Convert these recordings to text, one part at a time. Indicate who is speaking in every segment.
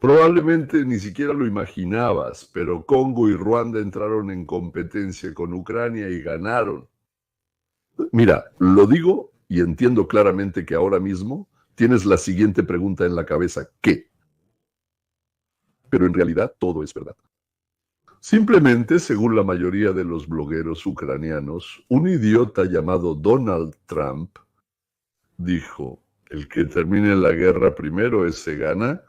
Speaker 1: Probablemente ni siquiera lo imaginabas, pero Congo y Ruanda entraron en competencia con Ucrania y ganaron. Mira, lo digo y entiendo claramente que ahora mismo tienes la siguiente pregunta en la cabeza: ¿qué? Pero en realidad todo es verdad. Simplemente, según la mayoría de los blogueros ucranianos, un idiota llamado Donald Trump dijo: el que termine la guerra primero, ese gana.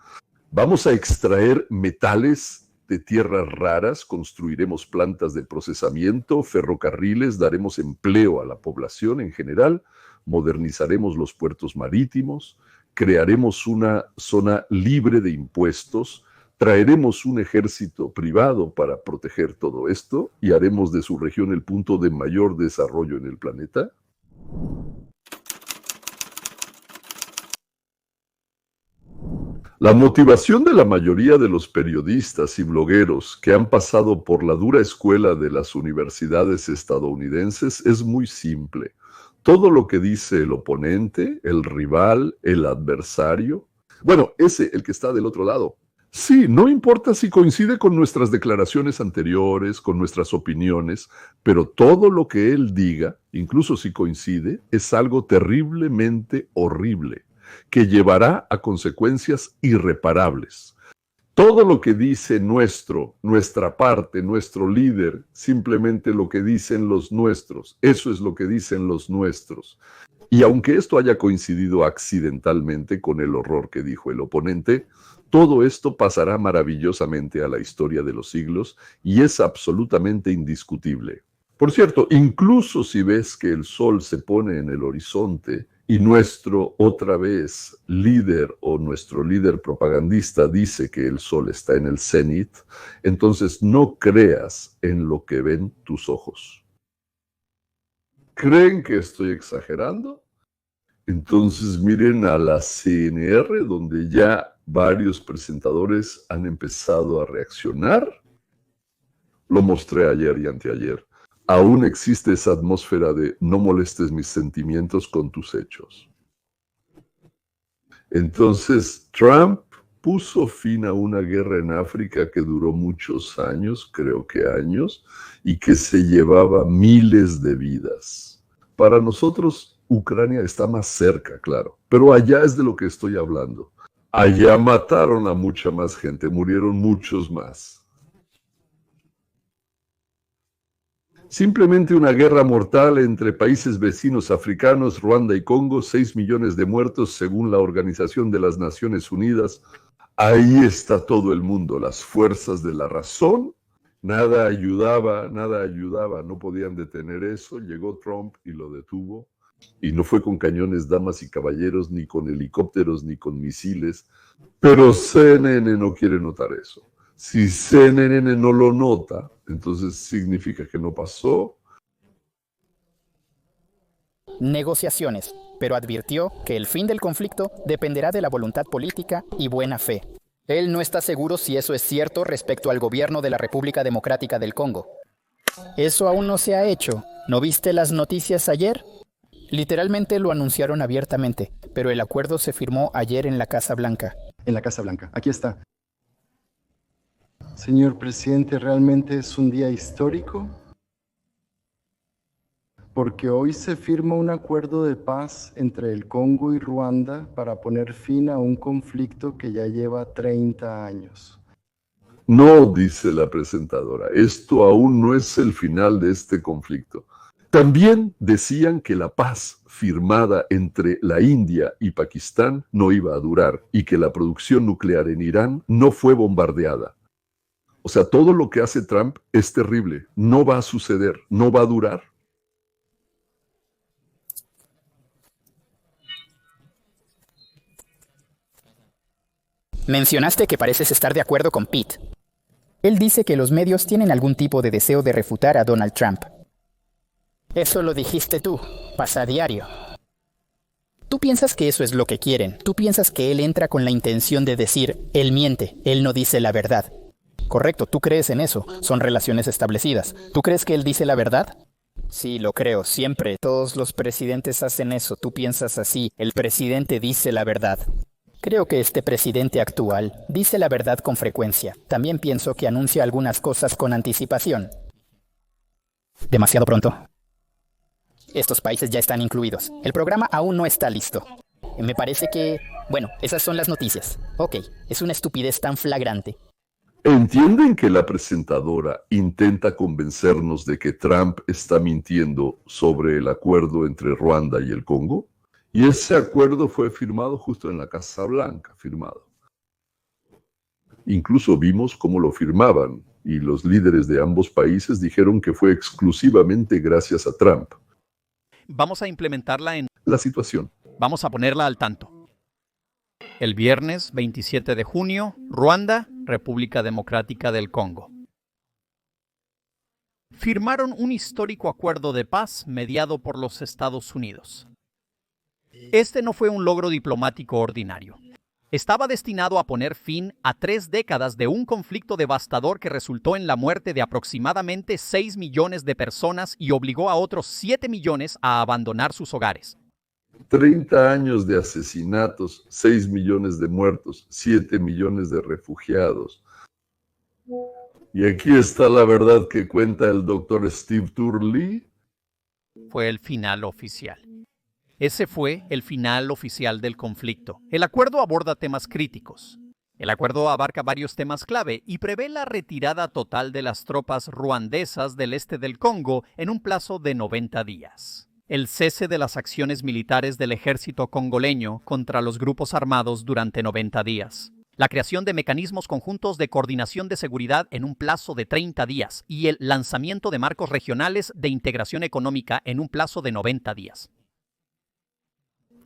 Speaker 1: Vamos a extraer metales de tierras raras, construiremos plantas de procesamiento, ferrocarriles, daremos empleo a la población en general, modernizaremos los puertos marítimos, crearemos una zona libre de impuestos, traeremos un ejército privado para proteger todo esto y haremos de su región el punto de mayor desarrollo en el planeta. La motivación de la mayoría de los periodistas y blogueros que han pasado por la dura escuela de las universidades estadounidenses es muy simple. Todo lo que dice el oponente, el rival, el adversario, bueno, ese, el que está del otro lado. Sí, no importa si coincide con nuestras declaraciones anteriores, con nuestras opiniones, pero todo lo que él diga, incluso si coincide, es algo terriblemente horrible, que llevará a consecuencias irreparables. Todo lo que dice nuestra parte, nuestro líder, simplemente lo que dicen los nuestros, eso es lo que dicen los nuestros. Y aunque esto haya coincidido accidentalmente con el horror que dijo el oponente, todo esto pasará maravillosamente a la historia de los siglos y es absolutamente indiscutible. Por cierto, incluso si ves que el sol se pone en el horizonte y nuestro, otra vez, líder o nuestro líder propagandista dice que el sol está en el cenit, entonces no creas en lo que ven tus ojos. ¿Creen que estoy exagerando? Entonces miren a la CNR, donde ya varios presentadores han empezado a reaccionar. Lo mostré ayer y anteayer. Aún existe esa atmósfera de no molestes mis sentimientos con tus hechos. Entonces, Trump puso fin a una guerra en África que duró muchos años, creo que años, y que se llevaba miles de vidas. Para nosotros, Ucrania está más cerca, claro, pero allá es de lo que estoy hablando. Allá mataron a mucha más gente, murieron muchos más. Simplemente una guerra mortal entre países vecinos africanos, Ruanda y Congo, 6 millones de muertos según la Organización de las Naciones Unidas. Ahí está todo el mundo, las fuerzas de la razón. Nada ayudaba, no podían detener eso. Llegó Trump y lo detuvo. Y no fue con cañones, damas y caballeros, ni con helicópteros, ni con misiles. Pero CNN no quiere notar eso. Si CNN no lo nota, entonces significa que no pasó.
Speaker 2: Negociaciones, pero advirtió que el fin del conflicto dependerá de la voluntad política y buena fe. Él no está seguro si eso es cierto respecto al gobierno de la República Democrática del Congo. Eso aún no se ha hecho. ¿No viste las noticias ayer? Literalmente lo anunciaron abiertamente, pero el acuerdo se firmó ayer en la Casa Blanca.
Speaker 3: En la Casa Blanca, aquí está. Señor presidente, realmente es un día histórico porque hoy se firma un acuerdo de paz entre el Congo y Ruanda para poner fin a un conflicto que ya lleva 30 años.
Speaker 1: No, dice la presentadora, esto aún no es el final de este conflicto. También decían que la paz firmada entre la India y Pakistán no iba a durar y que la producción nuclear en Irán no fue bombardeada. O sea, todo lo que hace Trump es terrible, no va a suceder, no va a durar.
Speaker 2: Mencionaste que pareces estar de acuerdo con Pete. Él dice que los medios tienen algún tipo de deseo de refutar a Donald Trump. Eso lo dijiste tú, pasa a diario. Tú piensas que eso es lo que quieren. Tú piensas que él entra con la intención de decir, él miente, él no dice la verdad. Correcto, tú crees en eso. Son relaciones establecidas. ¿Tú crees que él dice la verdad? Sí, lo creo, siempre. Todos los presidentes hacen eso. Tú piensas así. El presidente dice la verdad. Creo que este presidente actual dice la verdad con frecuencia. También pienso que anuncia algunas cosas con anticipación. Demasiado pronto. Estos países ya están incluidos. El programa aún no está listo. Me parece que... Bueno, esas son las noticias. Ok, es una estupidez tan flagrante.
Speaker 1: ¿Entienden que la presentadora intenta convencernos de que Trump está mintiendo sobre el acuerdo entre Ruanda y el Congo? Y ese acuerdo fue firmado justo en la Casa Blanca, firmado. Incluso vimos cómo lo firmaban, y los líderes de ambos países dijeron que fue exclusivamente gracias a Trump.
Speaker 4: Vamos a implementarla en
Speaker 1: La situación.
Speaker 4: Vamos a ponerla al tanto. El viernes 27 de junio, Ruanda, República Democrática del Congo. Firmaron un histórico acuerdo de paz mediado por los Estados Unidos. Este no fue un logro diplomático ordinario. Estaba destinado a poner fin a 3 décadas de un conflicto devastador que resultó en la muerte de aproximadamente 6 millones de personas y obligó a otros 7 millones a abandonar sus hogares.
Speaker 1: 30 años de asesinatos, 6 millones de muertos, 7 millones de refugiados. Y aquí está la verdad que cuenta el doctor Steve Turley.
Speaker 4: Fue el final oficial. Ese fue el final oficial del conflicto. El acuerdo aborda temas críticos. El acuerdo abarca varios temas clave y prevé la retirada total de las tropas ruandesas del este del Congo en un plazo de 90 días. El cese de las acciones militares del ejército congoleño contra los grupos armados durante 90 días. La creación de mecanismos conjuntos de coordinación de seguridad en un plazo de 30 días y el lanzamiento de marcos regionales de integración económica en un plazo de 90 días.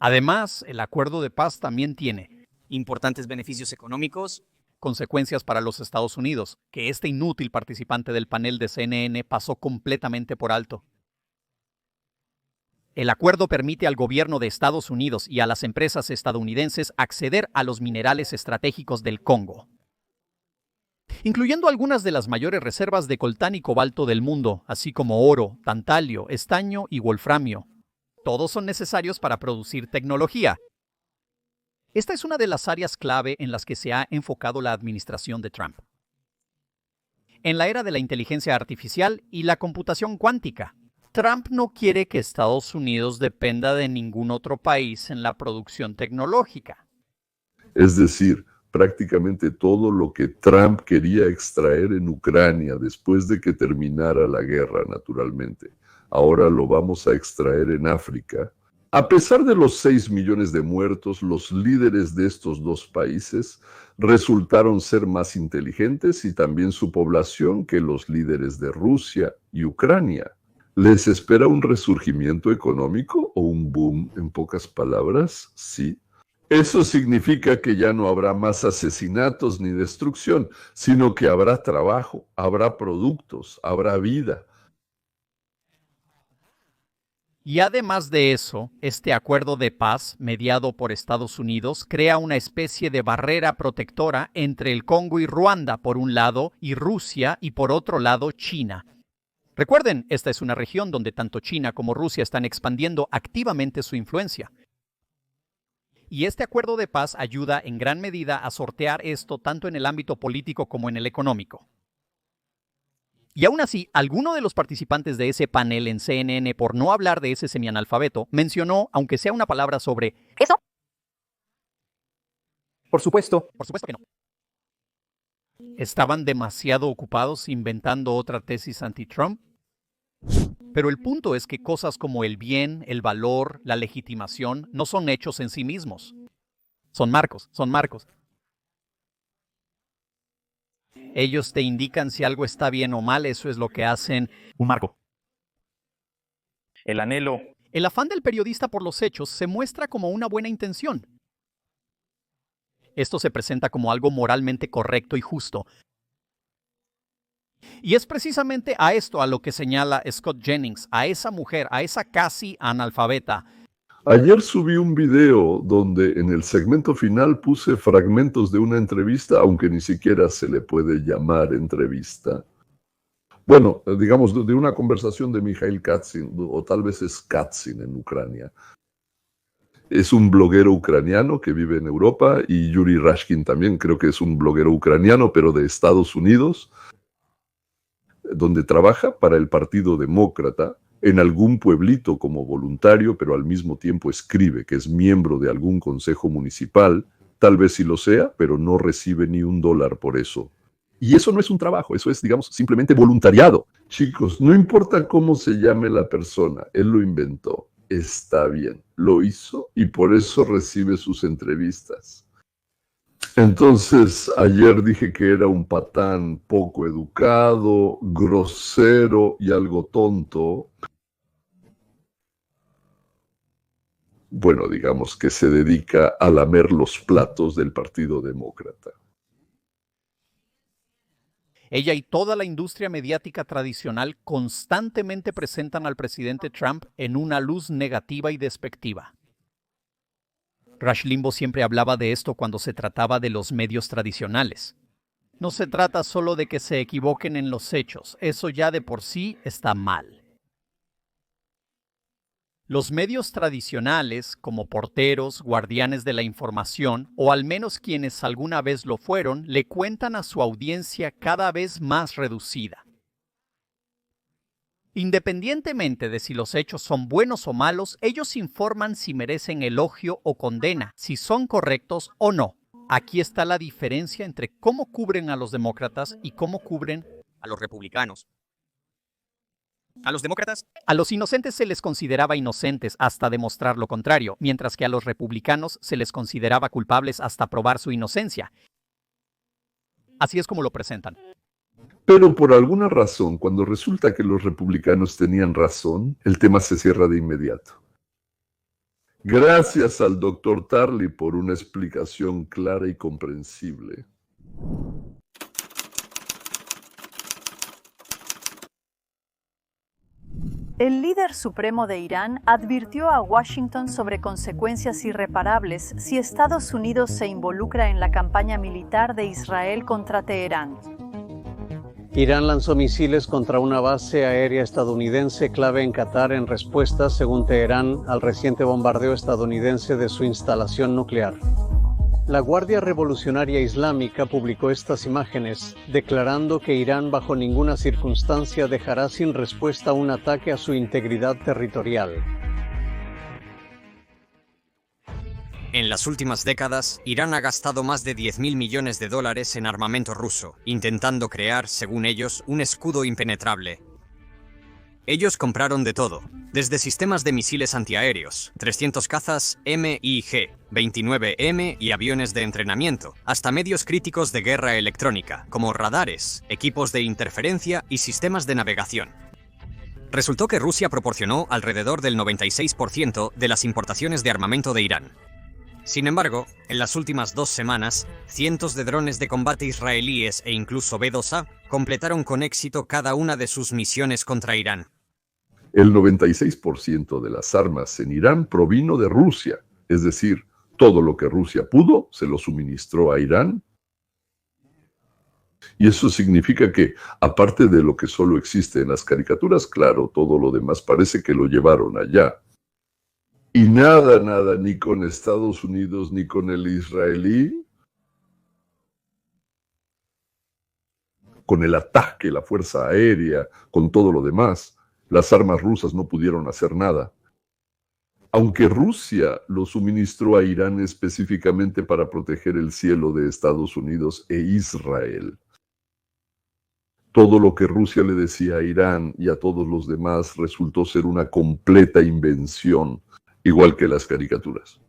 Speaker 4: Además, el acuerdo de paz también tiene
Speaker 5: importantes beneficios económicos,
Speaker 4: consecuencias para los Estados Unidos, que este inútil participante del panel de CNN pasó completamente por alto. El acuerdo permite al gobierno de Estados Unidos y a las empresas estadounidenses acceder a los minerales estratégicos del Congo, incluyendo algunas de las mayores reservas de coltán y cobalto del mundo, así como oro, tantalio, estaño y wolframio. Todos son necesarios para producir tecnología. Esta es una de las áreas clave en las que se ha enfocado la administración de Trump. En la era de la inteligencia artificial y la computación cuántica, Trump no quiere que Estados Unidos dependa de ningún otro país en la producción tecnológica.
Speaker 1: Es decir, prácticamente todo lo que Trump quería extraer en Ucrania después de que terminara la guerra, naturalmente. Ahora lo vamos a extraer en África. A pesar de los 6 millones de muertos, los líderes de estos dos países resultaron ser más inteligentes y también su población que los líderes de Rusia y Ucrania. ¿Les espera un resurgimiento económico o un boom, en pocas palabras? Sí. Eso significa que ya no habrá más asesinatos ni destrucción, sino que habrá trabajo, habrá productos, habrá vida.
Speaker 4: Y además de eso, este acuerdo de paz, mediado por Estados Unidos, crea una especie de barrera protectora entre el Congo y Ruanda por un lado y Rusia y por otro lado China. Recuerden, esta es una región donde tanto China como Rusia están expandiendo activamente su influencia. Y este acuerdo de paz ayuda en gran medida a sortear esto tanto en el ámbito político como en el económico. Y aún así, alguno de los participantes de ese panel en CNN, por no hablar de ese semianalfabeto, mencionó, aunque sea una palabra sobre ¿eso? Por supuesto que no. ¿Estaban demasiado ocupados inventando otra tesis anti-Trump? Pero el punto es que cosas como el bien, el valor, la legitimación no son hechos en sí mismos. Son marcos. Ellos te indican si algo está bien o mal, eso es lo que hacen un marco.
Speaker 5: el anhelo,
Speaker 4: El afán del periodista por los hechos se muestra como una buena intención. Esto se presenta como algo moralmente correcto y justo. Y es precisamente a esto a lo que señala Scott Jennings, a esa mujer, a esa casi analfabeta.
Speaker 1: Ayer subí un video donde en el segmento final puse fragmentos de una entrevista, aunque ni siquiera se le puede llamar entrevista. Bueno, digamos, de una conversación de Mikhail Katsin, o tal vez es Katsin en Ucrania. Es un bloguero ucraniano que vive en Europa, y Yuri Rashkin también creo que es un bloguero ucraniano, pero de Estados Unidos, donde trabaja para el Partido Demócrata en algún pueblito como voluntario, pero al mismo tiempo escribe que es miembro de algún consejo municipal, tal vez sí lo sea, pero no recibe ni $1 por eso. Y eso no es un trabajo, eso es, digamos, simplemente voluntariado. Chicos, no importa cómo se llame la persona, él lo inventó. Está bien, lo hizo y por eso recibe sus entrevistas. Entonces, ayer dije que era un patán poco educado, grosero y algo tonto. Bueno, digamos que se dedica a lamer los platos del Partido Demócrata.
Speaker 4: Ella y toda la industria mediática tradicional constantemente presentan al presidente Trump en una luz negativa y despectiva. Rush Limbaugh siempre hablaba de esto cuando se trataba de los medios tradicionales. No se trata solo de que se equivoquen en los hechos, eso ya de por sí está mal. Los medios tradicionales, como porteros, guardianes de la información, o al menos quienes alguna vez lo fueron, le cuentan a su audiencia cada vez más reducida. Independientemente de si los hechos son buenos o malos, ellos informan si merecen elogio o condena, si son correctos o no. Aquí está la diferencia entre cómo cubren a los demócratas y cómo cubren
Speaker 5: a los republicanos. A los demócratas,
Speaker 4: a los inocentes se les consideraba inocentes hasta demostrar lo contrario, mientras que a los republicanos se les consideraba culpables hasta probar su inocencia. Así es como lo presentan.
Speaker 1: Pero por alguna razón, cuando resulta que los republicanos tenían razón, el tema se cierra de inmediato. Gracias al Dr. Tarly por una explicación clara y comprensible.
Speaker 6: El líder supremo de Irán advirtió a Washington sobre consecuencias irreparables si Estados Unidos se involucra en la campaña militar de Israel contra Teherán.
Speaker 7: Irán lanzó misiles contra una base aérea estadounidense clave en Qatar en respuesta, según Teherán, al reciente bombardeo estadounidense de su instalación nuclear. La Guardia Revolucionaria Islámica publicó estas imágenes, declarando que Irán bajo ninguna circunstancia dejará sin respuesta un ataque a su integridad territorial.
Speaker 5: en las últimas décadas, Irán ha gastado más de $10.000 millones en armamento ruso, intentando crear, según ellos, un escudo impenetrable. Ellos compraron de todo, desde sistemas de misiles antiaéreos, 300 cazas MiG, 29M y aviones de entrenamiento, hasta medios críticos de guerra electrónica, como radares, equipos de interferencia y sistemas de navegación. Resultó que Rusia proporcionó alrededor del 96% de las importaciones de armamento de Irán. Sin embargo, en las últimas 2 semanas, cientos de drones de combate israelíes e incluso B-2A completaron con éxito cada una de sus misiones contra Irán.
Speaker 1: El 96% de las armas en Irán provino de Rusia, es decir, todo lo que Rusia pudo se lo suministró a Irán. Y eso significa que, aparte de lo que solo existe en las caricaturas, claro, todo lo demás parece que lo llevaron allá. Y nada, ni con Estados Unidos ni con el israelí, con el ataque, la fuerza aérea, con todo lo demás, las armas rusas no pudieron hacer nada. Aunque Rusia lo suministró a Irán específicamente para proteger el cielo de Estados Unidos e Israel. Todo lo que Rusia le decía a Irán y a todos los demás resultó ser una completa invención, igual que las caricaturas.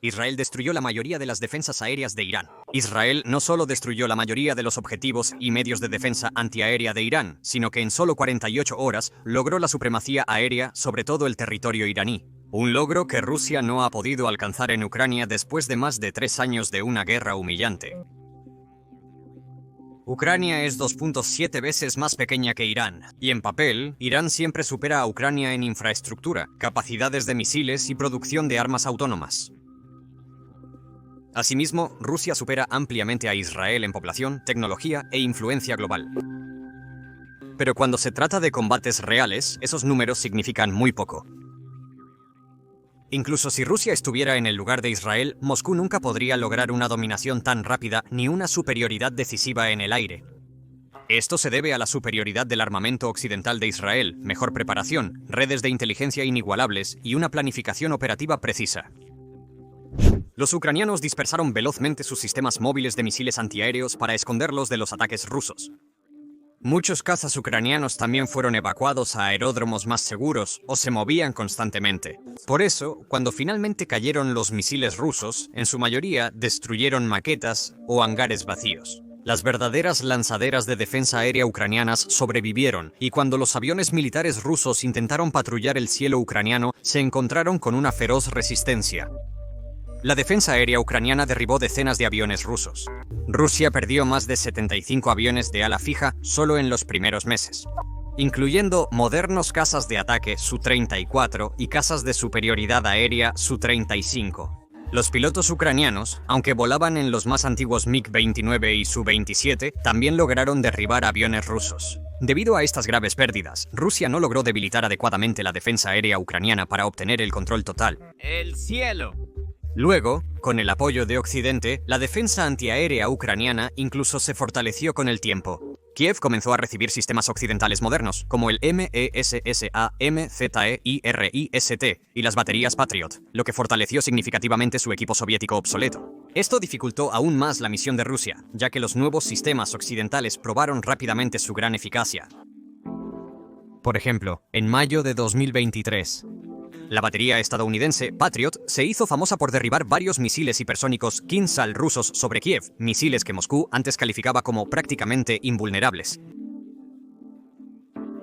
Speaker 5: Israel destruyó la mayoría de las defensas aéreas de Irán. Israel no solo destruyó la mayoría de los objetivos y medios de defensa antiaérea de Irán, sino que en solo 48 horas logró la supremacía aérea sobre todo el territorio iraní. Un logro que Rusia no ha podido alcanzar en Ucrania después de más de 3 años de una guerra humillante. Ucrania es 2.7 veces más pequeña que Irán, y en papel, Irán siempre supera a Ucrania en infraestructura, capacidades de misiles y producción de armas autónomas. Asimismo, Rusia supera ampliamente a Israel en población, tecnología e influencia global. Pero cuando se trata de combates reales, esos números significan muy poco. Incluso si Rusia estuviera en el lugar de Israel, Moscú nunca podría lograr una dominación tan rápida ni una superioridad decisiva en el aire. Esto se debe a la superioridad del armamento occidental de Israel, mejor preparación, redes de inteligencia inigualables y una planificación operativa precisa. Los ucranianos dispersaron velozmente sus sistemas móviles de misiles antiaéreos para esconderlos de los ataques rusos. Muchos cazas ucranianos también fueron evacuados a aeródromos más seguros o se movían constantemente. Por eso, cuando finalmente cayeron los misiles rusos, en su mayoría destruyeron maquetas o hangares vacíos. Las verdaderas lanzaderas de defensa aérea ucranianas sobrevivieron, y cuando los aviones militares rusos intentaron patrullar el cielo ucraniano, se encontraron con una feroz resistencia. La defensa aérea ucraniana derribó decenas de aviones rusos. Rusia perdió más de 75 aviones de ala fija solo en los primeros meses, incluyendo modernos cazas de ataque Su-34 y cazas de superioridad aérea Su-35. Los pilotos ucranianos, aunque volaban en los más antiguos MiG-29 y Su-27, también lograron derribar aviones rusos. Debido a estas graves pérdidas, Rusia no logró debilitar adecuadamente la defensa aérea ucraniana para obtener el control total. ¡El cielo! Luego, con el apoyo de Occidente, la defensa antiaérea ucraniana incluso se fortaleció con el tiempo. Kiev comenzó a recibir sistemas occidentales modernos, como el MESSAMZEIRIST y las baterías Patriot, lo que fortaleció significativamente su equipo soviético obsoleto. Esto dificultó aún más la misión de Rusia, ya que los nuevos sistemas occidentales probaron rápidamente su gran eficacia. Por ejemplo, en mayo de 2023, la batería estadounidense Patriot se hizo famosa por derribar varios misiles hipersónicos Kinzhal rusos sobre Kiev, misiles que Moscú antes calificaba como prácticamente invulnerables.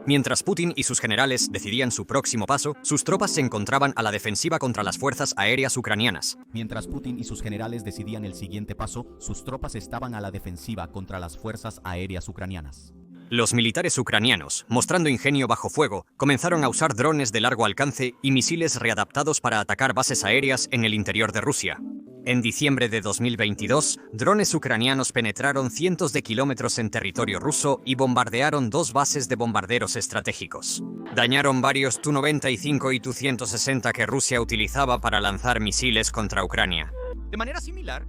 Speaker 5: Mientras Putin y sus generales decidían su próximo paso, sus tropas se encontraban a la defensiva contra las fuerzas aéreas ucranianas.
Speaker 8: Mientras Putin y sus generales decidían el siguiente paso, sus tropas estaban a la defensiva contra las fuerzas aéreas ucranianas.
Speaker 5: Los militares ucranianos, mostrando ingenio bajo fuego, comenzaron a usar drones de largo alcance y misiles readaptados para atacar bases aéreas en el interior de Rusia. En diciembre de 2022, drones ucranianos penetraron cientos de kilómetros en territorio ruso y bombardearon 2 bases de bombarderos estratégicos. Dañaron varios Tu-95 y Tu-160 que Rusia utilizaba para lanzar misiles contra Ucrania. De manera similar,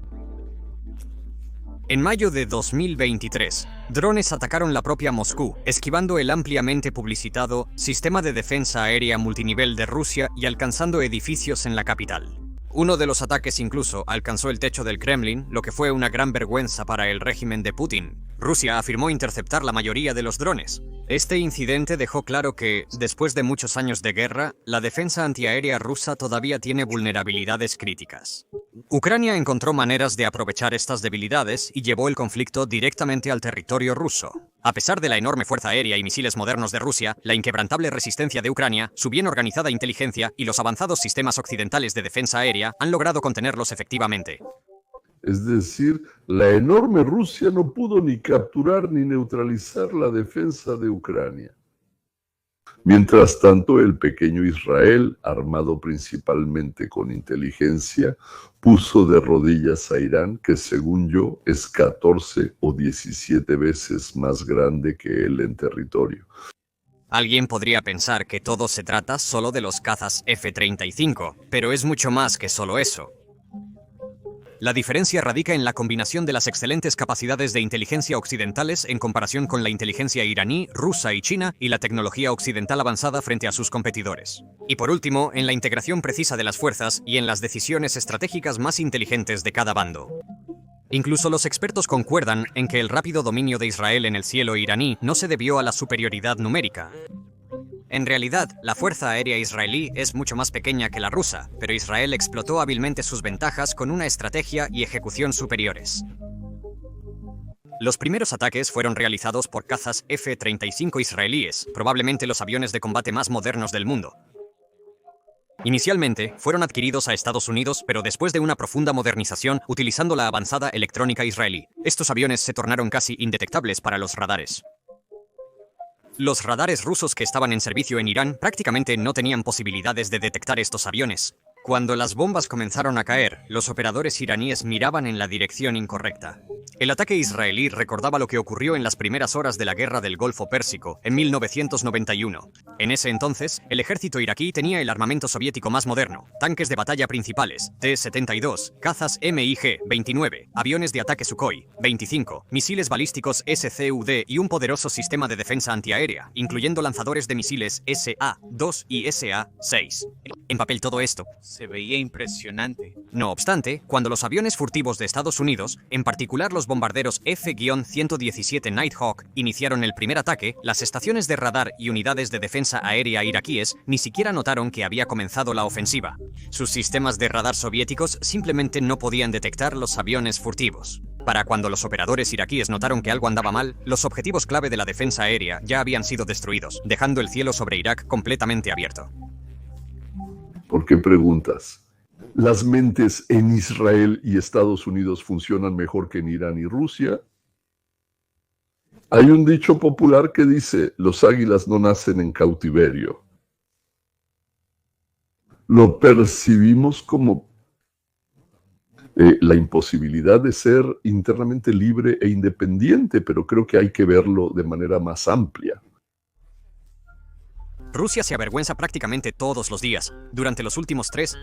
Speaker 5: en mayo de 2023, drones atacaron la propia Moscú, esquivando el ampliamente publicitado Sistema de Defensa Aérea Multinivel de Rusia y alcanzando edificios en la capital. Uno de los ataques incluso alcanzó el techo del Kremlin, lo que fue una gran vergüenza para el régimen de Putin. Rusia afirmó interceptar la mayoría de los drones. Este incidente dejó claro que, después de muchos años de guerra, la defensa antiaérea rusa todavía tiene vulnerabilidades críticas. Ucrania encontró maneras de aprovechar estas debilidades y llevó el conflicto directamente al territorio ruso. A pesar de la enorme fuerza aérea y misiles modernos de Rusia, la inquebrantable resistencia de Ucrania, su bien organizada inteligencia y los avanzados sistemas occidentales de defensa aérea han logrado contenerlos efectivamente.
Speaker 1: Es decir, la enorme Rusia no pudo ni capturar ni neutralizar la defensa de Ucrania. Mientras tanto, el pequeño Israel, armado principalmente con inteligencia, puso de rodillas a Irán, que según yo es 14 o 17 veces más grande que él en territorio.
Speaker 5: Alguien podría pensar que todo se trata solo de los cazas F-35, pero es mucho más que solo eso. La diferencia radica en la combinación de las excelentes capacidades de inteligencia occidentales en comparación con la inteligencia iraní, rusa y china y la tecnología occidental avanzada frente a sus competidores. Y por último, en la integración precisa de las fuerzas y en las decisiones estratégicas más inteligentes de cada bando. Incluso los expertos concuerdan en que el rápido dominio de Israel en el cielo iraní no se debió a la superioridad numérica. En realidad, la fuerza aérea israelí es mucho más pequeña que la rusa, pero Israel explotó hábilmente sus ventajas con una estrategia y ejecución superiores. Los primeros ataques fueron realizados por cazas F-35 israelíes, probablemente los aviones de combate más modernos del mundo. Inicialmente, fueron adquiridos a Estados Unidos, pero después de una profunda modernización utilizando la avanzada electrónica israelí, estos aviones se tornaron casi indetectables para los radares. Los radares rusos que estaban en servicio en Irán prácticamente no tenían posibilidades de detectar estos aviones. Cuando las bombas comenzaron a caer, los operadores iraníes miraban en la dirección incorrecta. El ataque israelí recordaba lo que ocurrió en las primeras horas de la Guerra del Golfo Pérsico, en 1991. En ese entonces, el ejército iraquí tenía el armamento soviético más moderno, tanques de batalla principales, T-72, cazas MiG-29, aviones de ataque Sukhoi, 25, misiles balísticos SCUD y un poderoso sistema de defensa antiaérea, incluyendo lanzadores de misiles SA-2 y SA-6. En papel todo esto
Speaker 9: se veía impresionante.
Speaker 5: No obstante, cuando los aviones furtivos de Estados Unidos, en particular los bombarderos F-117 Nighthawk, iniciaron el primer ataque, las estaciones de radar y unidades de defensa aérea iraquíes ni siquiera notaron que había comenzado la ofensiva. Sus sistemas de radar soviéticos simplemente no podían detectar los aviones furtivos. Para cuando los operadores iraquíes notaron que algo andaba mal, los objetivos clave de la defensa aérea ya habían sido destruidos, dejando el cielo sobre Irak completamente abierto.
Speaker 1: ¿Por qué preguntas? ¿Las mentes en Israel y Estados Unidos funcionan mejor que en Irán y Rusia? Hay un dicho popular que dice, los águilas no nacen en cautiverio. Lo percibimos como la imposibilidad de ser internamente libre e independiente, pero creo que hay que verlo de manera más amplia.
Speaker 5: Rusia se avergüenza prácticamente todos los días. Durante los últimos 3...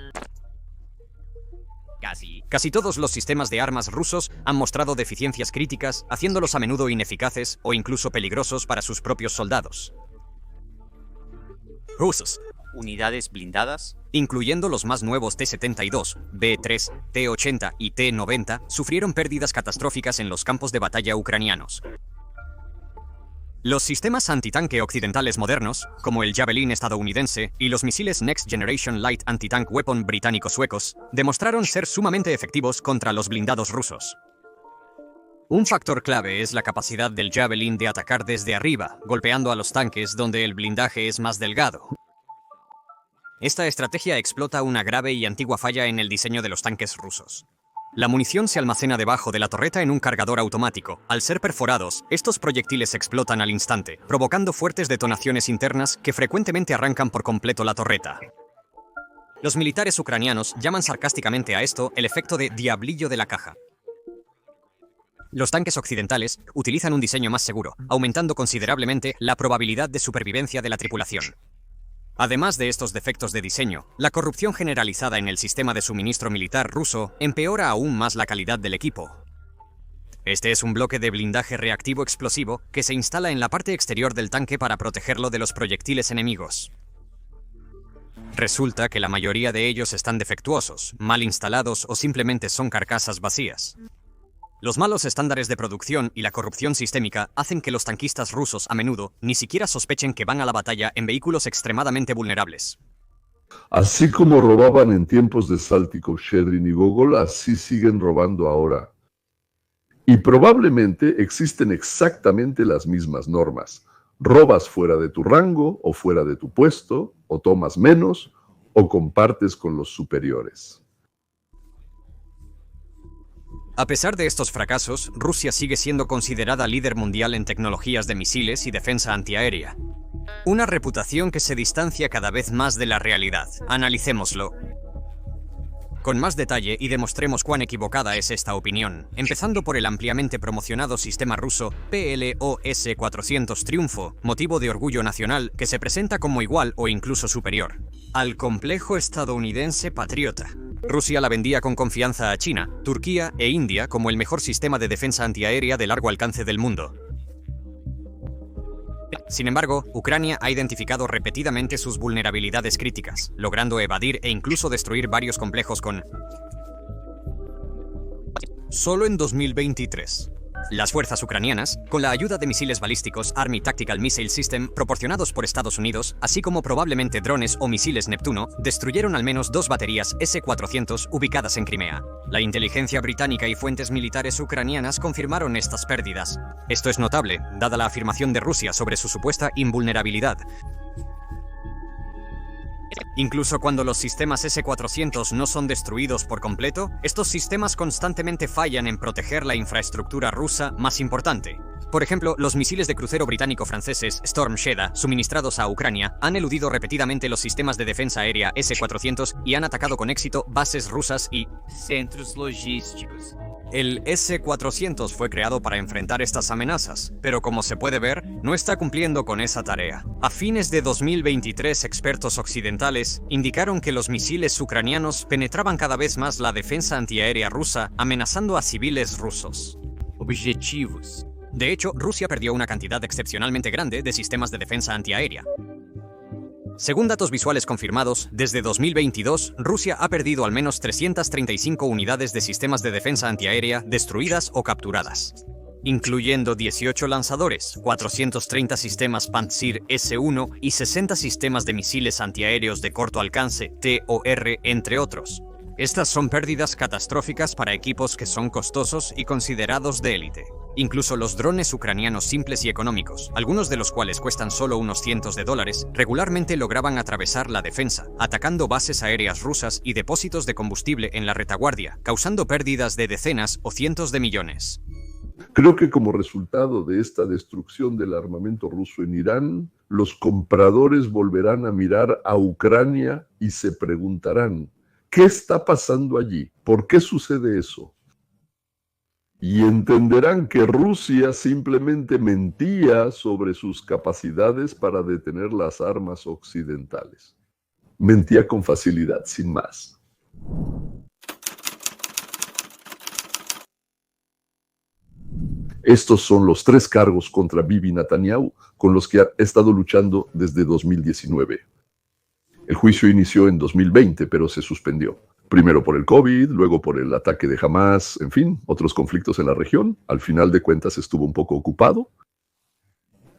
Speaker 5: Casi todos los sistemas de armas rusos han mostrado deficiencias críticas, haciéndolos a menudo ineficaces o incluso peligrosos para sus propios soldados. Rusos.
Speaker 9: Unidades blindadas,
Speaker 5: incluyendo los más nuevos T-72, B-3, T-80 y T-90, sufrieron pérdidas catastróficas en los campos de batalla ucranianos. Los sistemas antitanque occidentales modernos, como el Javelin estadounidense y los misiles Next Generation Light Anti-Tank Weapon británico-suecos, demostraron ser sumamente efectivos contra los blindados rusos. Un factor clave es la capacidad del Javelin de atacar desde arriba, golpeando a los tanques donde el blindaje es más delgado. Esta estrategia explota una grave y antigua falla en el diseño de los tanques rusos. La munición se almacena debajo de la torreta en un cargador automático. Al ser perforados, estos proyectiles explotan al instante, provocando fuertes detonaciones internas que frecuentemente arrancan por completo la torreta. Los militares ucranianos llaman sarcásticamente a esto el efecto de diablillo de la caja. Los tanques occidentales utilizan un diseño más seguro, aumentando considerablemente la probabilidad de supervivencia de la tripulación. Además de estos defectos de diseño, la corrupción generalizada en el sistema de suministro militar ruso empeora aún más la calidad del equipo. Este es un bloque de blindaje reactivo explosivo que se instala en la parte exterior del tanque para protegerlo de los proyectiles enemigos. Resulta que la mayoría de ellos están defectuosos, mal instalados o simplemente son carcasas vacías. Los malos estándares de producción y la corrupción sistémica hacen que los tanquistas rusos a menudo ni siquiera sospechen que van a la batalla en vehículos extremadamente vulnerables.
Speaker 1: Así como robaban en tiempos de Sáltykov, Shchedrin y Gogol, así siguen robando ahora. Y probablemente existen exactamente las mismas normas. Robas fuera de tu rango o fuera de tu puesto, o tomas menos, o compartes con los superiores.
Speaker 5: A pesar de estos fracasos, Rusia sigue siendo considerada líder mundial en tecnologías de misiles y defensa antiaérea. Una reputación que se distancia cada vez más de la realidad. Analicémoslo con más detalle y demostremos cuán equivocada es esta opinión, empezando por el ampliamente promocionado sistema ruso PLOS-400 Triunfo, motivo de orgullo nacional que se presenta como igual o incluso superior al complejo estadounidense Patriota. Rusia la vendía con confianza a China, Turquía e India como el mejor sistema de defensa antiaérea de largo alcance del mundo. Sin embargo, Ucrania ha identificado repetidamente sus vulnerabilidades críticas, logrando evadir e incluso destruir varios complejos con... Solo en 2023. Las fuerzas ucranianas, con la ayuda de misiles balísticos Army Tactical Missile System proporcionados por Estados Unidos, así como probablemente drones o misiles Neptuno, destruyeron al menos 2 baterías S-400 ubicadas en Crimea. La inteligencia británica y fuentes militares ucranianas confirmaron estas pérdidas. Esto es notable, dada la afirmación de Rusia sobre su supuesta invulnerabilidad. Incluso cuando los sistemas S-400 no son destruidos por completo, estos sistemas constantemente fallan en proteger la infraestructura rusa más importante, Por ejemplo, los misiles de crucero británico-franceses Storm Shadow, suministrados a Ucrania, han eludido repetidamente los sistemas de defensa aérea S-400 y han atacado con éxito bases rusas y
Speaker 9: centros logísticos.
Speaker 5: El S-400 fue creado para enfrentar estas amenazas, pero como se puede ver, no está cumpliendo con esa tarea. A fines de 2023, expertos occidentales indicaron que los misiles ucranianos penetraban cada vez más la defensa antiaérea rusa, amenazando a civiles rusos.
Speaker 9: Objetivos.
Speaker 5: De hecho, Rusia perdió una cantidad excepcionalmente grande de sistemas de defensa antiaérea. Según datos visuales confirmados, desde 2022, Rusia ha perdido al menos 335 unidades de sistemas de defensa antiaérea destruidas o capturadas, incluyendo 18 lanzadores, 430 sistemas Pantsir S-1 y 60 sistemas de misiles antiaéreos de corto alcance, TOR, entre otros. Estas son pérdidas catastróficas para equipos que son costosos y considerados de élite. Incluso los drones ucranianos simples y económicos, algunos de los cuales cuestan solo unos cientos de dólares, regularmente lograban atravesar la defensa, atacando bases aéreas rusas y depósitos de combustible en la retaguardia, causando pérdidas de decenas o cientos de millones.
Speaker 1: Creo que como resultado de esta destrucción del armamento ruso en Irán, los compradores volverán a mirar a Ucrania y se preguntarán, ¿qué está pasando allí? ¿Por qué sucede eso? Y entenderán que Rusia simplemente mentía sobre sus capacidades para detener las armas occidentales. Mentía con facilidad, sin más. Estos son los 3 cargos contra Bibi Netanyahu con los que ha estado luchando desde 2019. El juicio inició en 2020, pero se suspendió. Primero por el COVID, luego por el ataque de Hamas, en fin, otros conflictos en la región. Al final de cuentas estuvo un poco ocupado.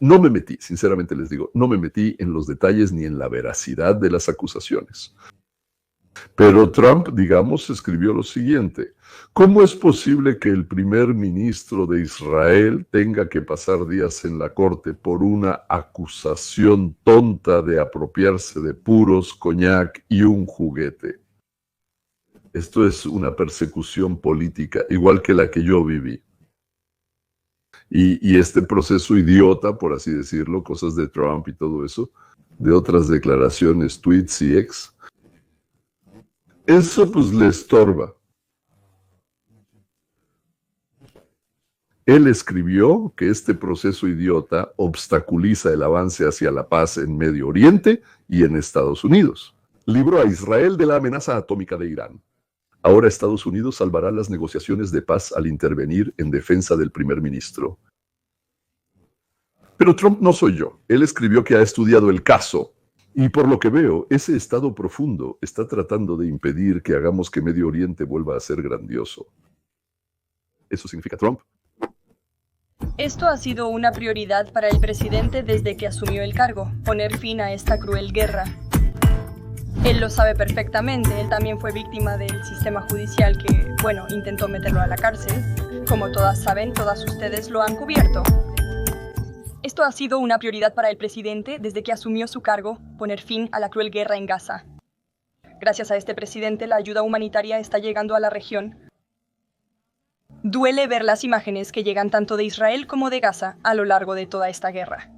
Speaker 1: No me metí, sinceramente les digo, no me metí en los detalles ni en la veracidad de las acusaciones. Pero Trump, digamos, escribió lo siguiente: ¿cómo es posible que el primer ministro de Israel tenga que pasar días en la corte por una acusación tonta de apropiarse de puros, coñac y un juguete? Esto es una persecución política, igual que la que yo viví. Y este proceso idiota, por así decirlo, cosas de Trump y todo eso, de otras declaraciones, tweets y ex, eso pues le estorba. Él escribió que este proceso idiota obstaculiza el avance hacia la paz en Medio Oriente y en Estados Unidos. Libró a Israel de la amenaza atómica de Irán. Ahora Estados Unidos salvará las negociaciones de paz al intervenir en defensa del primer ministro. Pero Trump no soy yo. Él escribió que ha estudiado el caso. Y por lo que veo, ese estado profundo está tratando de impedir que hagamos que Medio Oriente vuelva a ser grandioso. ¿Eso significa Trump?
Speaker 10: Esto ha sido una prioridad para el presidente desde que asumió el cargo, poner fin a esta cruel guerra. Él lo sabe perfectamente, él también fue víctima del sistema judicial que, intentó meterlo a la cárcel. Como todas saben, todas ustedes lo han cubierto. Esto ha sido una prioridad para el presidente desde que asumió su cargo, poner fin a la cruel guerra en Gaza. Gracias a este presidente, la ayuda humanitaria está llegando a la región. Duele ver las imágenes que llegan tanto de Israel como de Gaza a lo largo de toda esta guerra.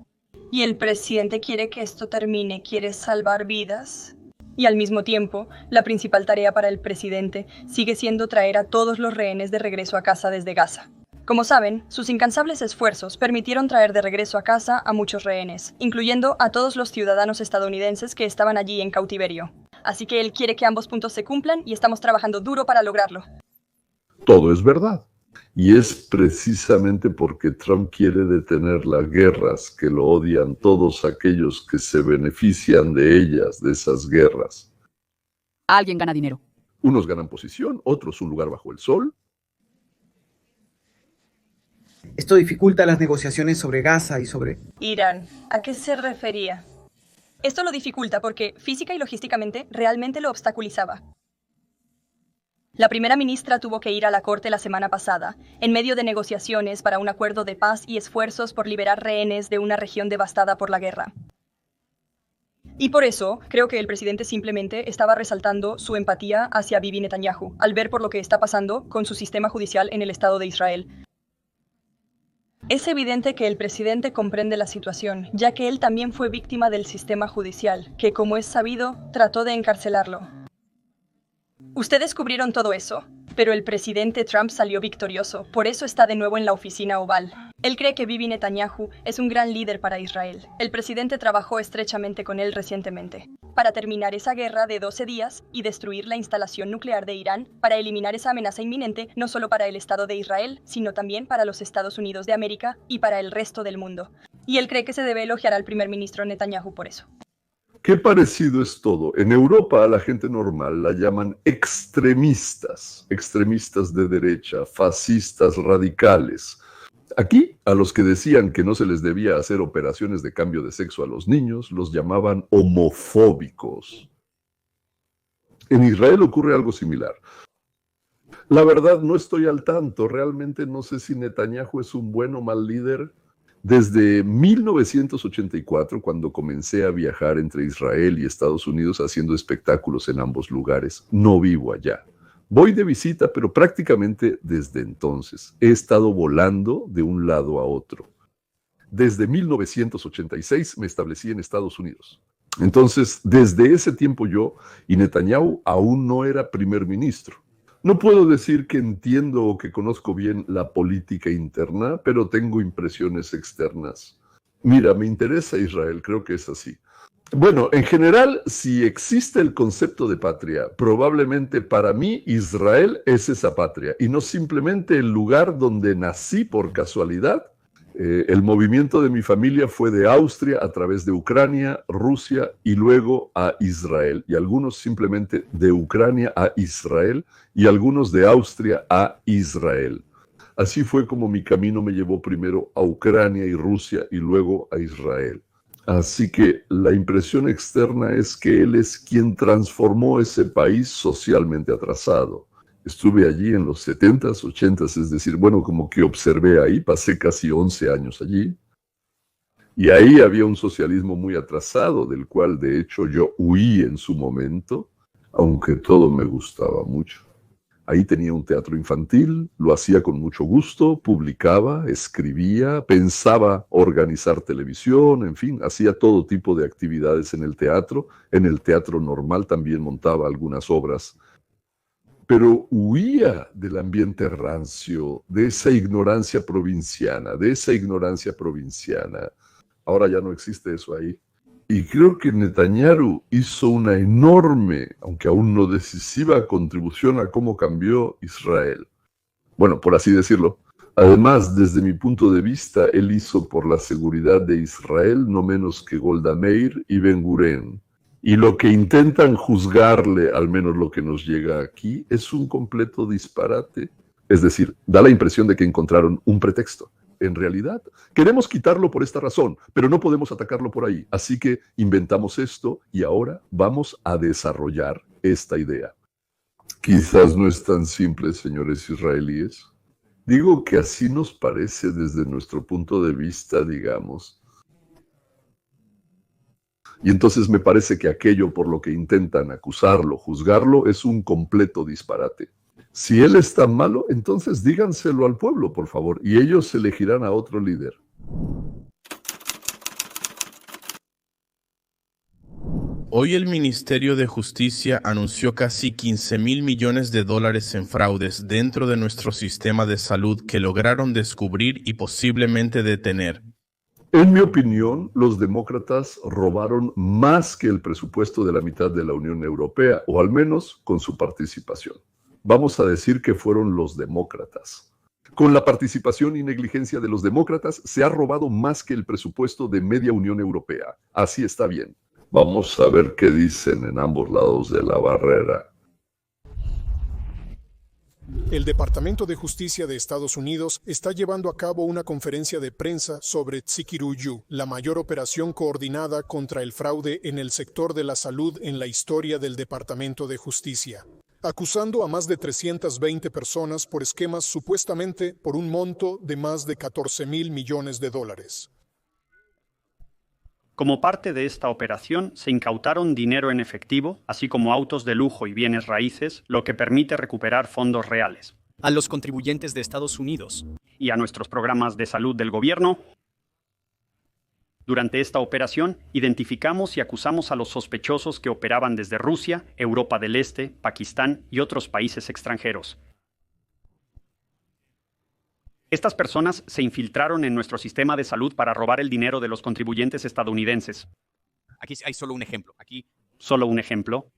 Speaker 10: Y el presidente quiere que esto termine, quiere salvar vidas. Y al mismo tiempo, la principal tarea para el presidente sigue siendo traer a todos los rehenes de regreso a casa desde Gaza. Como saben, sus incansables esfuerzos permitieron traer de regreso a casa a muchos rehenes, incluyendo a todos los ciudadanos estadounidenses que estaban allí en cautiverio. Así que él quiere que ambos puntos se cumplan y estamos trabajando duro para lograrlo.
Speaker 1: Todo es verdad. Y es precisamente porque Trump quiere detener las guerras que lo odian todos aquellos que se benefician de ellas, de esas guerras.
Speaker 11: Alguien gana dinero.
Speaker 1: Unos ganan posición, otros un lugar bajo el sol.
Speaker 12: Esto dificulta las negociaciones sobre Gaza y sobre
Speaker 10: Irán. ¿A qué se refería? Esto lo dificulta porque física y logísticamente realmente lo obstaculizaba. La primera ministra tuvo que ir a la corte la semana pasada, en medio de negociaciones para un acuerdo de paz y esfuerzos por liberar rehenes de una región devastada por la guerra. Y por eso, creo que el presidente simplemente estaba resaltando su empatía hacia Bibi Netanyahu, al ver por lo que está pasando con su sistema judicial en el Estado de Israel. Es evidente que el presidente comprende la situación, ya que él también fue víctima del sistema judicial, que, como es sabido, trató de encarcelarlo. Ustedes cubrieron todo eso, pero el presidente Trump salió victorioso, por eso está de nuevo en la oficina oval. Él cree que Bibi Netanyahu es un gran líder para Israel. El presidente trabajó estrechamente con él recientemente para terminar esa guerra de 12 días y destruir la instalación nuclear de Irán, para eliminar esa amenaza inminente no solo para el Estado de Israel, sino también para los Estados Unidos de América y para el resto del mundo. Y él cree que se debe elogiar al primer ministro Netanyahu por eso.
Speaker 1: Qué parecido es todo. En Europa a la gente normal la llaman extremistas, extremistas de derecha, fascistas radicales. Aquí, a los que decían que no se les debía hacer operaciones de cambio de sexo a los niños, los llamaban homofóbicos. En Israel ocurre algo similar. La verdad, no estoy al tanto. Realmente no sé si Netanyahu es un buen o mal líder. Desde 1984, cuando comencé a viajar entre Israel y Estados Unidos haciendo espectáculos en ambos lugares, no vivo allá. Voy de visita, pero prácticamente desde entonces he estado volando de un lado a otro. Desde 1986 me establecí en Estados Unidos. Entonces, desde ese tiempo yo y Netanyahu aún no era primer ministro. No puedo decir que entiendo o que conozco bien la política interna, pero tengo impresiones externas. Mira, me interesa Israel, creo que es así. Bueno, en general, si existe el concepto de patria, probablemente para mí Israel es esa patria y no simplemente el lugar donde nací por casualidad. El movimiento de mi familia fue de Austria a través de Ucrania, Rusia y luego a Israel. Y algunos simplemente de Ucrania a Israel y algunos de Austria a Israel. Así fue como mi camino me llevó primero a Ucrania y Rusia y luego a Israel. Así que la impresión externa es que él es quien transformó ese país socialmente atrasado. Estuve allí en los 70s, 80s, es decir, bueno, como que observé ahí, pasé casi 11 años allí. Y ahí había un socialismo muy atrasado, del cual de hecho yo huí en su momento, aunque todo me gustaba mucho. Ahí tenía un teatro infantil, lo hacía con mucho gusto, publicaba, escribía, pensaba organizar televisión, en fin, hacía todo tipo de actividades en el teatro. En el teatro normal también montaba algunas obras. Pero huía del ambiente rancio, de esa ignorancia provinciana, Ahora ya no existe eso ahí. Y creo que Netanyahu hizo una enorme, aunque aún no decisiva, contribución a cómo cambió Israel. Bueno, por así decirlo. Además, desde mi punto de vista, él hizo por la seguridad de Israel no menos que Golda Meir y Ben Gurion. Y lo que intentan juzgarle, al menos lo que nos llega aquí, es un completo disparate. Es decir, da la impresión de que encontraron un pretexto. En realidad, queremos quitarlo por esta razón, pero no podemos atacarlo por ahí. Así que inventamos esto y ahora vamos a desarrollar esta idea. Quizás no es tan simple, señores israelíes. Digo que así nos parece desde nuestro punto de vista, digamos. Y entonces me parece que aquello por lo que intentan acusarlo, juzgarlo, es un completo disparate. Si él es tan malo, entonces díganselo al pueblo, por favor, y ellos elegirán a otro líder.
Speaker 13: Hoy el Ministerio de Justicia anunció casi 15.000 millones de dólares en fraudes dentro de nuestro sistema de salud que lograron descubrir y posiblemente detener.
Speaker 1: En mi opinión, los demócratas robaron más que el presupuesto de la mitad de la Unión Europea, o al menos con su participación. Vamos a decir que fueron los demócratas. Con la participación y negligencia de los demócratas, se ha robado más que el presupuesto de media Unión Europea. Así está bien. Vamos a ver qué dicen en ambos lados de la barrera.
Speaker 14: El Departamento de Justicia de Estados Unidos está llevando a cabo una conferencia de prensa sobre Tzikirou, la mayor operación coordinada contra el fraude en el sector de la salud en la historia del Departamento de Justicia, acusando a más de 320 personas por esquemas supuestamente por un monto de más de 14.000 millones de dólares.
Speaker 15: Como parte de esta operación, se incautaron dinero en efectivo, así como autos de lujo y bienes raíces, lo que permite recuperar fondos reales.
Speaker 5: a los contribuyentes de Estados Unidos
Speaker 15: y a nuestros programas de salud del gobierno. Durante esta operación, identificamos y acusamos a los sospechosos que operaban desde Rusia, Europa del Este, Pakistán y otros países extranjeros. Estas personas se infiltraron en nuestro sistema de salud para robar el dinero de los contribuyentes estadounidenses.
Speaker 8: Aquí hay solo un ejemplo.
Speaker 15: Solo un ejemplo.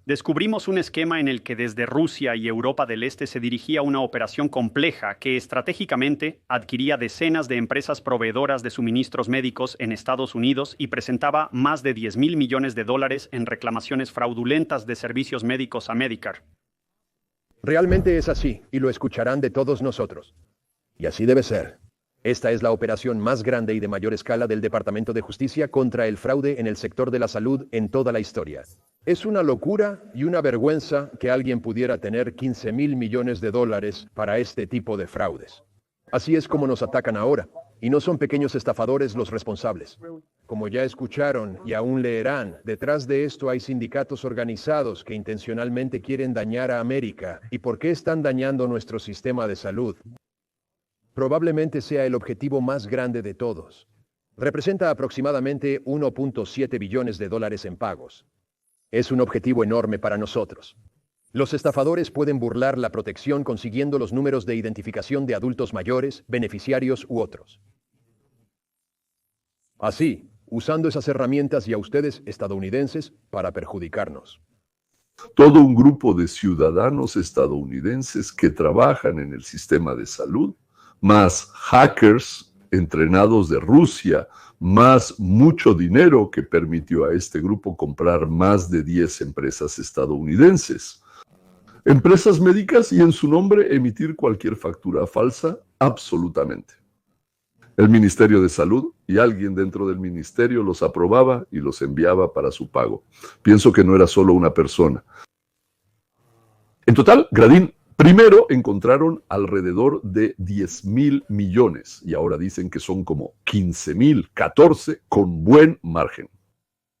Speaker 15: Descubrimos un esquema en el que desde Rusia y Europa del Este se dirigía una operación compleja que estratégicamente adquiría decenas de empresas proveedoras de suministros médicos en Estados Unidos y presentaba más de $10,000 millones en reclamaciones fraudulentas de servicios médicos a Medicare.
Speaker 16: Realmente es así, y lo escucharán de todos nosotros. Y así debe ser. Esta es la operación más grande y de mayor escala del Departamento de Justicia contra el fraude en el sector de la salud en toda la historia. Es una locura y una vergüenza que alguien pudiera tener $15,000 millones para este tipo de fraudes. Así es como nos atacan ahora, y no son pequeños estafadores los responsables. Como ya escucharon y aún leerán, detrás de esto hay sindicatos organizados que intencionalmente quieren dañar a América. ¿Y por qué están dañando nuestro sistema de salud? Probablemente sea el objetivo más grande de todos. Representa aproximadamente $1.7 billones en pagos. Es un objetivo enorme para nosotros. Los estafadores pueden burlar la protección consiguiendo los números de identificación de adultos mayores, beneficiarios u otros. Así, usando esas herramientas y a ustedes, estadounidenses, para perjudicarnos.
Speaker 1: Todo un grupo de ciudadanos estadounidenses que trabajan en el sistema de salud, más hackers entrenados de Rusia, más mucho dinero que permitió a este grupo comprar más de 10 empresas estadounidenses. Empresas médicas y en su nombre emitir cualquier factura falsa, absolutamente. El Ministerio de Salud y alguien dentro del ministerio los aprobaba y los enviaba para su pago. Pienso que no era solo una persona. En total, Gradin primero encontraron alrededor de 10,000 millones y ahora dicen que son como 15,000, 14 con buen margen.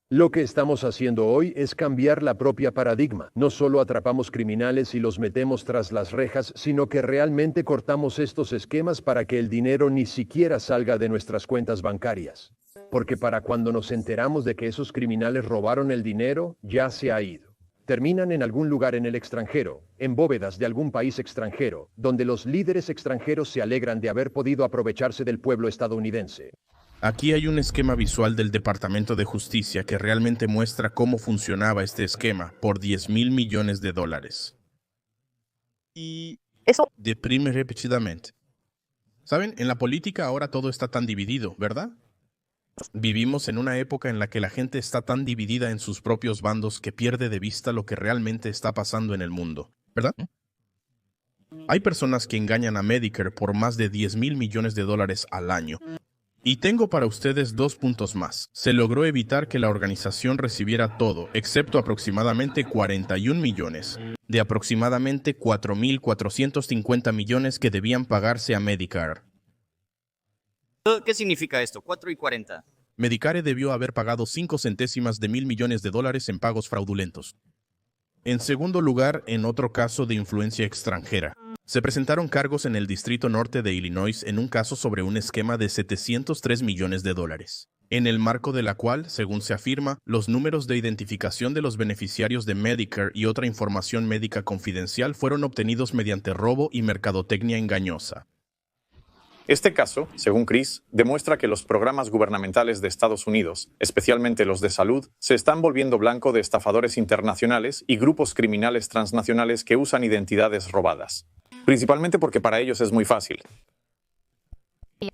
Speaker 16: Lo que estamos haciendo hoy es cambiar la propia paradigma. No solo atrapamos criminales y los metemos tras las rejas, sino que realmente cortamos estos esquemas para que el dinero ni siquiera salga de nuestras cuentas bancarias. Porque para cuando nos enteramos de que esos criminales robaron el dinero, ya se ha ido. Terminan en algún lugar en el extranjero, en bóvedas de algún país extranjero, donde los líderes extranjeros se alegran de haber podido aprovecharse del pueblo estadounidense.
Speaker 13: Aquí hay un esquema visual del Departamento de Justicia que realmente muestra cómo funcionaba este esquema por $10,000 millones. Y eso deprime repetidamente. ¿Saben? En la política ahora todo está tan dividido, ¿verdad? Vivimos en una época en la que la gente está tan dividida en sus propios bandos que pierde de vista lo que realmente está pasando en el mundo, ¿verdad? Hay personas que engañan a Medicare por más de $10,000 millones al año. Y tengo para ustedes 2 puntos más. Se logró evitar que la organización recibiera todo, excepto aproximadamente 41 millones, de aproximadamente 4,450 millones que debían pagarse a Medicare.
Speaker 5: ¿Qué significa esto? 4 y 40.
Speaker 13: Medicare debió haber pagado 5 centésimas de $1,000 millones en pagos fraudulentos. En segundo lugar, en otro caso de influencia extranjera, se presentaron cargos en el Distrito Norte de Illinois en un caso sobre un esquema de $703 millones, en el marco de la cual, según se afirma, los números de identificación de los beneficiarios de Medicare y otra información médica confidencial fueron obtenidos mediante robo y mercadotecnia engañosa.
Speaker 17: Este caso, según Chris, demuestra que los programas gubernamentales de Estados Unidos, especialmente los de salud, se están volviendo blanco de estafadores internacionales y grupos criminales transnacionales que usan identidades robadas. Principalmente porque para ellos es muy fácil.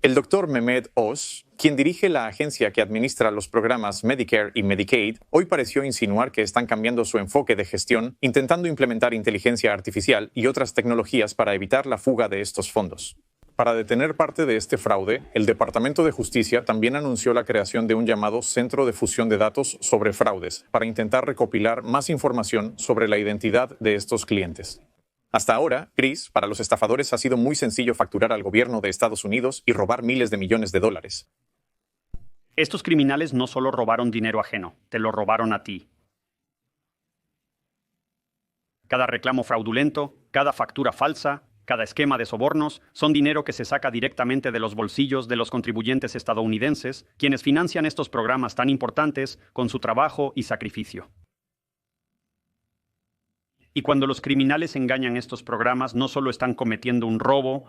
Speaker 17: El Dr. Mehmet Oz, quien dirige la agencia que administra los programas Medicare y Medicaid, hoy pareció insinuar que están cambiando su enfoque de gestión, intentando implementar inteligencia artificial y otras tecnologías para evitar la fuga de estos fondos. Para detener parte de este fraude, el Departamento de Justicia también anunció la creación de un llamado Centro de Fusión de Datos sobre Fraudes, para intentar recopilar más información sobre la identidad de estos clientes. Hasta ahora, Chris, para los estafadores ha sido muy sencillo facturar al gobierno de Estados Unidos y robar miles de millones de dólares.
Speaker 15: Estos criminales no solo robaron dinero ajeno, te lo robaron a ti. Cada reclamo fraudulento, Cada factura falsa, cada esquema de sobornos, son dinero que se saca directamente de los bolsillos de los contribuyentes estadounidenses, quienes financian estos programas tan importantes con su trabajo y sacrificio. Y cuando los criminales engañan estos programas, no solo están cometiendo un robo,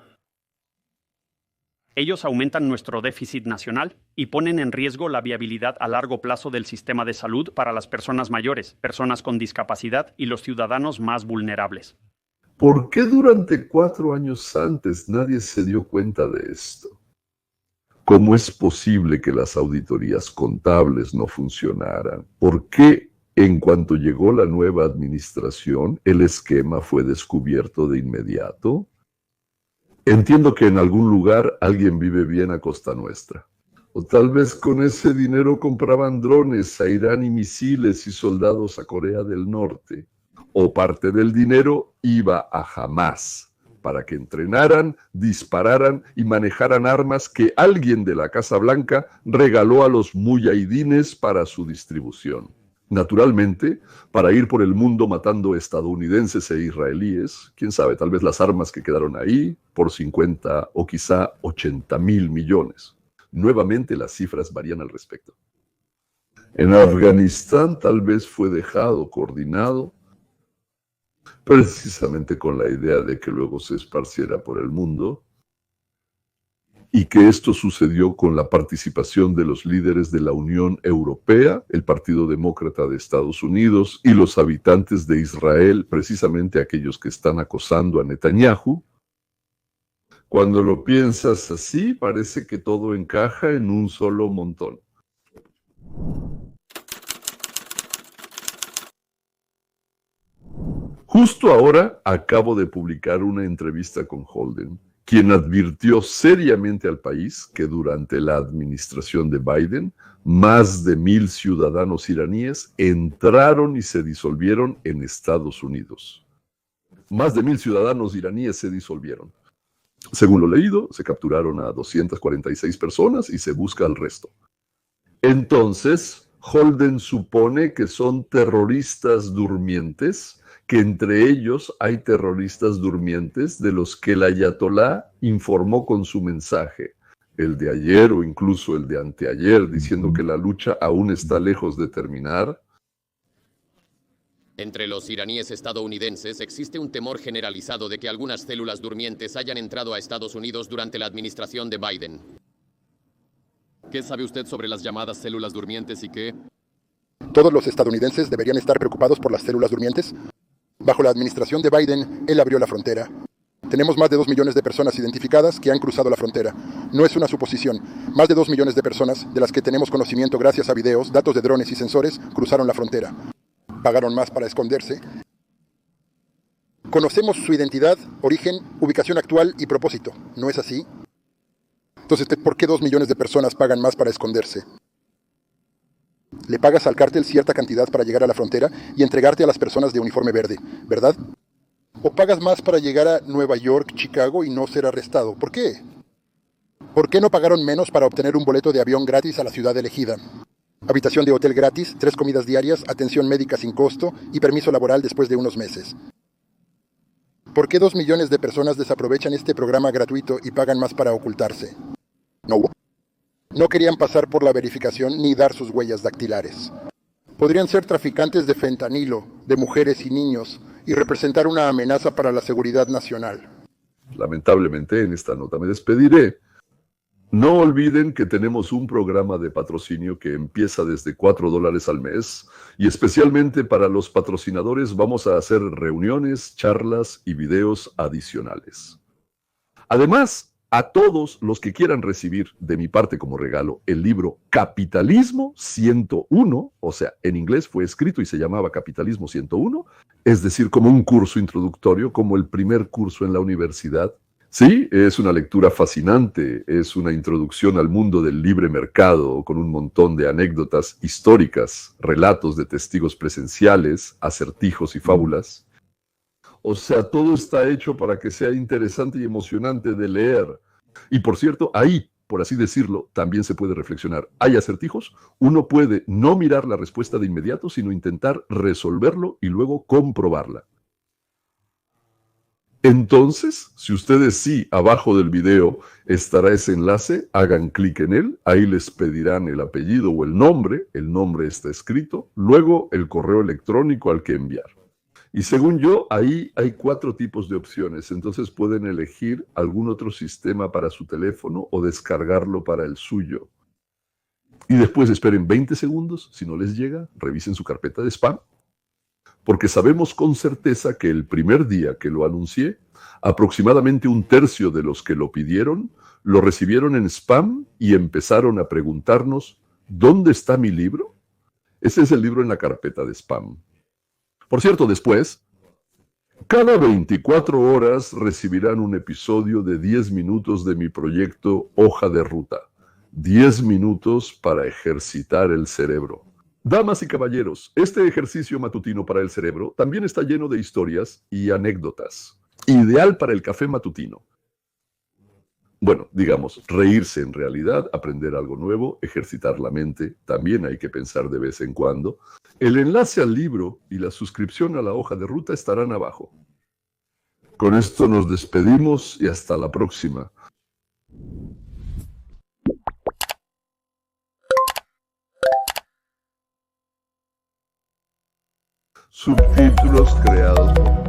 Speaker 15: ellos aumentan nuestro déficit nacional y ponen en riesgo la viabilidad a largo plazo del sistema de salud para las personas mayores, personas con discapacidad y los ciudadanos más vulnerables.
Speaker 1: ¿Por qué durante 4 años antes nadie se dio cuenta de esto? ¿Cómo es posible que las auditorías contables no funcionaran? ¿Por qué en cuanto llegó la nueva administración el esquema fue descubierto de inmediato? Entiendo que en algún lugar alguien vive bien a costa nuestra. O tal vez con ese dinero compraban drones a Irán y misiles y soldados a Corea del Norte. O parte del dinero iba a Hamás para que entrenaran, dispararan y manejaran armas que alguien de la Casa Blanca regaló a los muyahidines para su distribución. Naturalmente, para ir por el mundo matando estadounidenses e israelíes, quién sabe, tal vez las armas que quedaron ahí por 50 o quizá 80,000 millones. Nuevamente las cifras varían al respecto. En Afganistán tal vez fue dejado coordinado precisamente con la idea de que luego se esparciera por el mundo, y que esto sucedió con la participación de los líderes de la Unión Europea, el Partido Demócrata de Estados Unidos y los habitantes de Israel, precisamente aquellos que están acosando a Netanyahu. Cuando lo piensas así, parece que todo encaja en un solo montón. Justo ahora acabo de publicar una entrevista con Holden, quien advirtió seriamente al país que durante la administración de Biden, más de 1,000 ciudadanos iraníes entraron y se disolvieron en Estados Unidos. Más de 1,000 ciudadanos iraníes se disolvieron. Según lo leído, se capturaron a 246 personas y se busca al resto. Entonces, Holden supone que son terroristas durmientes, que entre ellos hay terroristas durmientes de los que el ayatolá informó con su mensaje, el de ayer o incluso el de anteayer, diciendo que la lucha aún está lejos de terminar.
Speaker 18: Entre los iraníes estadounidenses existe un temor generalizado de que algunas células durmientes hayan entrado a Estados Unidos durante la administración de Biden. ¿Qué sabe usted sobre las llamadas células durmientes y qué?
Speaker 19: ¿Todos los estadounidenses deberían estar preocupados por las células durmientes? Bajo la administración de Biden, él abrió la frontera. Tenemos más de 2 millones de personas identificadas que han cruzado la frontera. No es una suposición. Más de 2 millones de personas, de las que tenemos conocimiento gracias a videos, datos de drones y sensores, cruzaron la frontera. Pagaron más para esconderse. Conocemos su identidad, origen, ubicación actual y propósito. ¿No es así? Entonces, ¿por qué 2 millones de personas pagan más para esconderse? Le pagas al cártel cierta cantidad para llegar a la frontera y entregarte a las personas de uniforme verde, ¿verdad? ¿O pagas más para llegar a Nueva York, Chicago y no ser arrestado? ¿Por qué? ¿Por qué no pagaron menos para obtener un boleto de avión gratis a la ciudad elegida? Habitación de hotel gratis, 3 comidas diarias, atención médica sin costo y permiso laboral después de unos meses. ¿Por qué 2 millones de personas desaprovechan este programa gratuito y pagan más para ocultarse? No querían pasar por la verificación ni dar sus huellas dactilares. Podrían ser traficantes de fentanilo, de mujeres y niños, y representar una amenaza para la seguridad nacional.
Speaker 1: Lamentablemente, en esta nota me despediré. No olviden que tenemos un programa de patrocinio que empieza desde $4 al mes, y especialmente para los patrocinadores vamos a hacer reuniones, charlas y videos adicionales. Además, a todos los que quieran recibir de mi parte como regalo el libro Capitalismo 101, o sea, en inglés fue escrito y se llamaba Capitalismo 101, es decir, como un curso introductorio, como el primer curso en la universidad. Sí, es una lectura fascinante, es una introducción al mundo del libre mercado con un montón de anécdotas históricas, relatos de testigos presenciales, acertijos y fábulas. O sea, todo está hecho para que sea interesante y emocionante de leer. Y por cierto, ahí, por así decirlo, también se puede reflexionar. Hay acertijos, uno puede no mirar la respuesta de inmediato, sino intentar resolverlo y luego comprobarla. Entonces, si ustedes sí, abajo del video estará ese enlace, hagan clic en él, ahí les pedirán el apellido o el nombre está escrito, luego el correo electrónico al que enviar. Y según yo, ahí hay 4 tipos de opciones, entonces pueden elegir algún otro sistema para su teléfono o descargarlo para el suyo. Y después esperen 20 segundos, si no les llega, revisen su carpeta de spam. Porque sabemos con certeza que el primer día que lo anuncié, aproximadamente 1/3 de los que lo pidieron lo recibieron en spam y empezaron a preguntarnos, ¿dónde está mi libro? Ese es el libro en la carpeta de spam. Por cierto, después, cada 24 horas recibirán un episodio de 10 minutos de mi proyecto Hoja de Ruta. 10 minutos para ejercitar el cerebro. Damas y caballeros, este ejercicio matutino para el cerebro también está lleno de historias y anécdotas. Ideal para el café matutino. Bueno, digamos, reírse en realidad, aprender algo nuevo, ejercitar la mente, también hay que pensar de vez en cuando. El enlace al libro y la suscripción a la hoja de ruta estarán abajo. Con esto nos despedimos y hasta la próxima. Subtítulos creados por